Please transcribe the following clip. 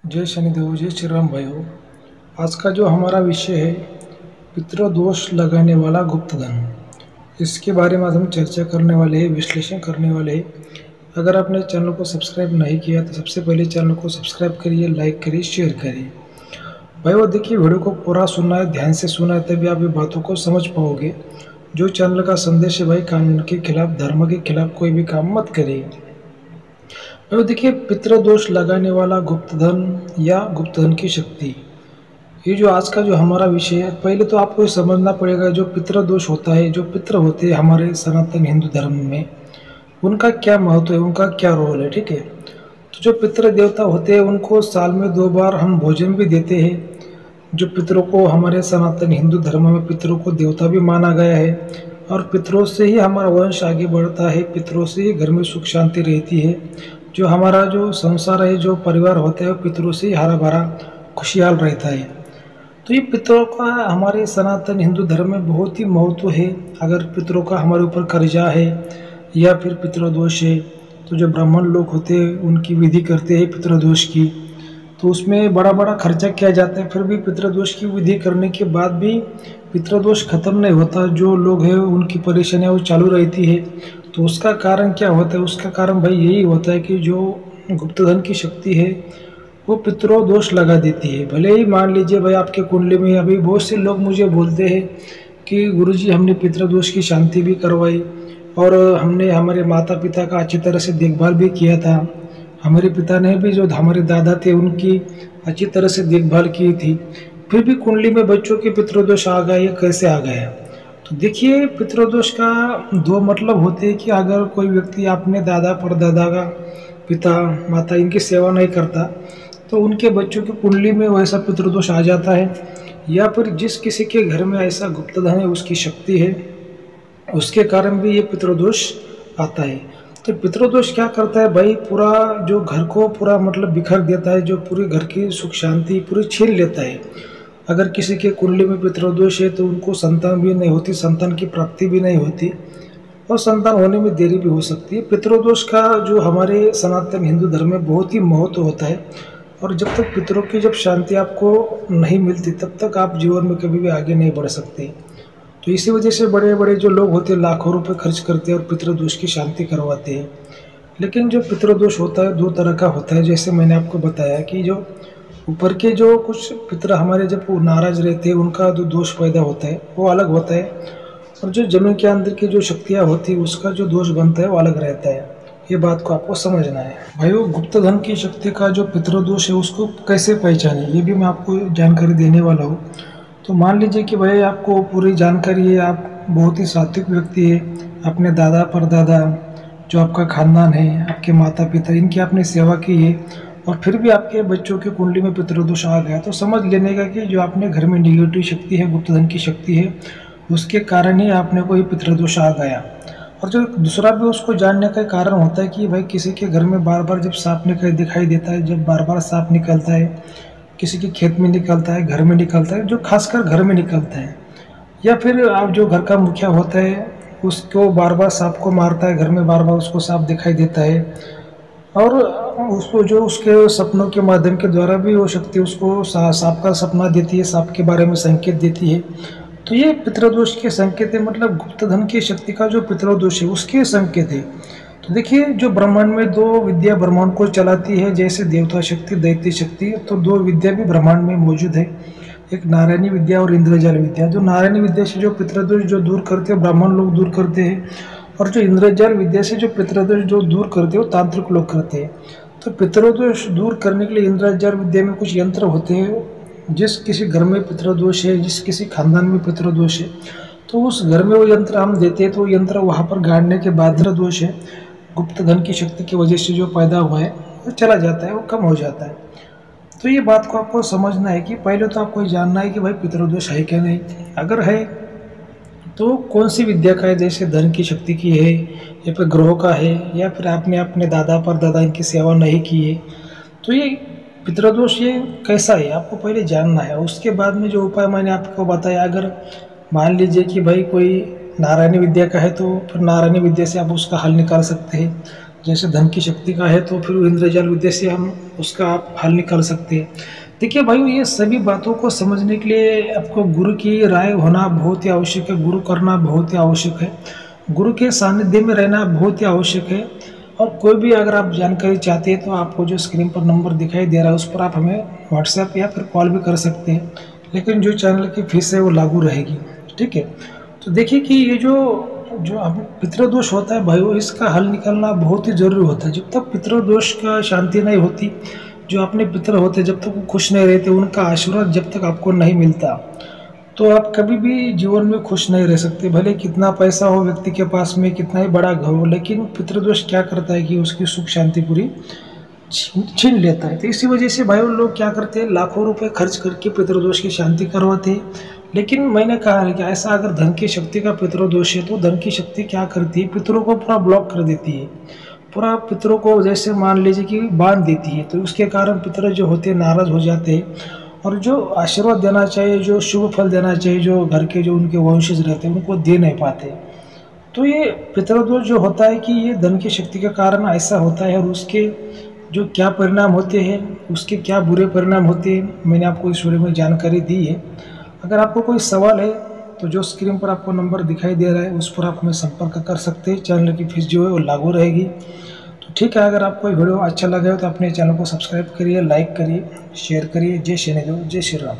जय शनिदेव, जय श्री राम भाइयों। आज का जो हमारा विषय है पितृदोष लगाने वाला गुप्तधन, इसके बारे में आज हम चर्चा करने वाले हैं, विश्लेषण करने वाले हैं। अगर आपने चैनल को सब्सक्राइब नहीं किया तो सबसे पहले चैनल को सब्सक्राइब करिए, लाइक करिए, शेयर करिए। भाइयों देखिए, वीडियो को पूरा सुनना है, ध्यान से सुनना है, तभी आप ये बातों को समझ पाओगे। जो चैनल का संदेश है भाई, कानून के खिलाफ, धर्म के खिलाफ कोई भी काम मत करिए। तो देखिए, पितृदोष लगाने वाला गुप्तधन या गुप्तधन की शक्ति, ये जो आज का जो हमारा विषय है, पहले तो आपको ये समझना पड़ेगा जो पितृदोष होता है, जो पितृ होते हैं हमारे सनातन हिंदू धर्म में, उनका क्या महत्व है, उनका क्या रोल है। ठीक है, तो जो पितृ देवता होते हैं उनको साल में 2 बार हम भोजन भी देते हैं। जो पितरों को हमारे सनातन हिंदू धर्म में पितरों को देवता भी माना गया है, और पितरों से ही हमारा वंश आगे बढ़ता है, पितरों से ही घर में सुख शांति रहती है। जो हमारा जो संसार है, जो परिवार होता है, वो पितरों से ही हरा भरा खुशहाल रहता है। तो ये पितरों का हमारे सनातन हिंदू धर्म में बहुत ही महत्व है। अगर पितरों का हमारे ऊपर कर्जा है या फिर पितृदोष है, तो जो ब्राह्मण लोग होते हैं उनकी विधि करते हैं पितृदोष की, तो उसमें बड़ा बड़ा खर्चा किया जाता है। फिर भी पितृदोष की विधि करने के बाद भी पितृदोष खत्म नहीं होता। जो लोग हैं उनकी परेशानियाँ वो चालू रहती है। तो उसका कारण क्या होता है? उसका कारण भाई यही होता है कि जो गुप्तधन की शक्ति है वो पितृदोष लगा देती है। भले ही मान लीजिए भाई आपके कुंडली में, अभी बहुत से लोग मुझे बोलते हैं कि गुरुजी हमने पितृदोष की शांति भी करवाई और हमने हमारे माता पिता का अच्छी तरह से देखभाल भी किया था, हमारे पिता ने भी, जो हमारे दादा थे, उनकी अच्छी तरह से देखभाल की थी, फिर भी कुंडली में बच्चों के पितृदोष आ गए। ये कैसे आ गया? तो देखिए, पितृदोष का 2 मतलब होते हैं कि अगर कोई व्यक्ति अपने दादा परदादा का, पिता माता, इनकी सेवा नहीं करता तो उनके बच्चों की कुंडली में वैसा पितृदोष आ जाता है, या फिर जिस किसी के घर में ऐसा गुप्तधन है, उसकी शक्ति है, उसके कारण भी ये पितृदोष आता है। तो पितृदोष क्या करता है भाई? पूरा जो घर को पूरा मतलब बिखर देता है, जो पूरे घर की सुख शांति पूरी छीन लेता है। अगर किसी के कुंडली में पितृदोष है तो उनको संतान भी नहीं होती, संतान की प्राप्ति भी नहीं होती, और संतान होने में देरी भी हो सकती है। पितृदोष का जो हमारे सनातन हिंदू धर्म में बहुत ही महत्व होता है, और जब तक पितरों की जब शांति आपको नहीं मिलती तब तक आप जीवन में कभी भी आगे नहीं बढ़ सकते। तो इसी वजह से बड़े बड़े जो लोग होते हैं लाखों रुपए खर्च करते हैं और पितृदोष की शांति करवाते हैं। लेकिन जो पितृदोष होता है 2 तरह का होता है। जैसे मैंने आपको बताया कि जो ऊपर के जो कुछ पितर हमारे जब वो नाराज रहते हैं, उनका जो दोष पैदा होता है वो अलग होता है, और जो जमीन के अंदर की जो शक्तियाँ होती है उसका जो दोष बनता है वो अलग रहता है। ये बात को आपको समझना है भाइयों। गुप्तधन की शक्ति का जो पितृदोष है उसको कैसे पहचाने, ये भी मैं आपको जानकारी देने वाला हूँ। तो मान लीजिए कि भाई आपको पूरी जानकारी है, आप बहुत ही सात्विक व्यक्ति है, अपने दादा परदादा, जो आपका खानदान है, आपके माता पिता, इनकी आपने सेवा की है, और फिर भी आपके बच्चों की कुंडली में पितृदोष आ गया, तो समझ लेने का कि जो आपने घर में निगेटिव शक्ति है, गुप्तधन की शक्ति है, उसके कारण ही आपने को ये पितृदोष आ गया। और जो दूसरा भी उसको जानने का कारण होता है कि भाई किसी के घर में बार बार जब सांप दिखाई देता है, जब बार बार सांप निकलता है, किसी के खेत में निकलता है, घर में निकलता है, जो खासकर घर में निकलता है, या फिर आप जो घर का मुखिया होता है उसको बार बार सांप को मारता है, घर में बार बार उसको सांप दिखाई देता है, और उसको जो उसके सपनों के माध्यम के द्वारा भी वो शक्ति उसको सांप का सपना देती है, सांप के बारे में संकेत देती है। तो ये पितृदोष के संकेत है, मतलब गुप्तधन की शक्ति का जो पितृदोष है उसके संकेत है। तो देखिए, जो ब्रह्मांड में 2 विद्या ब्रह्मांड को चलाती है, जैसे देवता शक्ति, दैत्य शक्ति, तो 2 विद्या भी ब्रह्मांड में मौजूद है, एक नारायणी विद्या और इंद्रजाल विद्या। जो नारायणी विद्या से जो पितृदोष जो दूर करते हैं ब्राह्मण लोग दूर करते हैं, और जो इंद्रजाल विद्या से जो पितृदोष जो दूर करते हैं वो तांत्रिक लोग करते हैं। तो पितृदोष दूर करने के लिए इंद्रजाल विद्या में कुछ यंत्र होते हैं। जिस किसी घर में पितृदोष है, जिस किसी खानदान में पितृदोष है, तो उस घर में वो यंत्र हम देते हैं, तो वो यंत्र वहाँ पर गाड़ने के बाद पितृदोष है, गुप्तधन की शक्ति की वजह से जो पैदा हुआ है वो चला जाता है, वो कम हो जाता है। तो ये बात को आपको समझना है कि पहले तो आपको जानना है कि भाई पितृदोष है क्या नहीं। अगर है तो कौन सी विद्या का है, जैसे धन की शक्ति की है, या फिर ग्रहों का है, या फिर आपने अपने दादा परदादा इनकी सेवा नहीं की है, तो ये पितृदोष ये कैसा है आपको पहले जानना है। उसके बाद में जो उपाय मैंने आपको बताया, अगर मान लीजिए कि भाई कोई नारायणी विद्या का है तो फिर नारायणी विद्या से आप उसका हल निकाल सकते हैं। जैसे धन की शक्ति का है तो फिर इंद्रजाल विद्या से हम उसका आप हल निकाल सकते हैं। देखिए भाइयों, ये सभी बातों को समझने के लिए आपको गुरु की राय होना बहुत ही आवश्यक है, गुरु करना बहुत ही आवश्यक है, गुरु के सानिध्य में रहना बहुत ही आवश्यक है। और कोई भी अगर आप जानकारी चाहते हैं तो आपको जो स्क्रीन पर नंबर दिखाई दे रहा है उस पर आप हमें व्हाट्सएप या फिर कॉल भी कर सकते हैं, लेकिन जो चैनल की फीस है वो लागू रहेगी। ठीक है, तो देखिए कि ये जो जो अब पितृदोष होता है भाइयों, इसका हल निकालना बहुत ही ज़रूरी होता है। जब तक पितृदोष का शांति नहीं होती, जो अपने पितर होते जब तक वो खुश नहीं रहते, उनका आशीर्वाद जब तक आपको नहीं मिलता, तो आप कभी भी जीवन में खुश नहीं रह सकते। भले कितना पैसा हो व्यक्ति के पास में, कितना ही बड़ा घर हो, लेकिन पितृदोष क्या करता है कि उसकी सुख शांति पूरी छीन लेता है। तो इसी वजह से भाई लोग क्या करते हैं, लाखों रुपए खर्च करके पितृदोष की शांति करवाते हैं। लेकिन मैंने कहा है कि ऐसा अगर धन की शक्ति का पितृदोष है तो धन की शक्ति क्या करती है, पितरों को पूरा ब्लॉक कर देती है, पूरा पितरों को जैसे मान लीजिए कि बांध देती है। तो उसके कारण पितर जो होते हैं नाराज हो जाते हैं, और जो आशीर्वाद देना चाहिए, जो शुभ फल देना चाहिए, जो घर के जो उनके वंशज रहते हैं उनको दे नहीं पाते। तो ये पितृदोष जो होता है कि ये धन की शक्ति के कारण ऐसा होता है, और उसके जो क्या परिणाम होते हैं, उसके क्या बुरे परिणाम होते हैं, मैंने आपको इस वीडियो में जानकारी दी है। अगर आपको कोई सवाल है तो जो स्क्रीन पर आपको नंबर दिखाई दे रहा है उस पर आप हमें संपर्क कर सकते हैं। चैनल की फीस जो है वो लागू रहेगी। तो ठीक है, अगर आपको ये वीडियो अच्छा लगा हो तो अपने चैनल को सब्सक्राइब करिए, लाइक करिए, शेयर करिए। जय शनिदेव, जय श्री राम।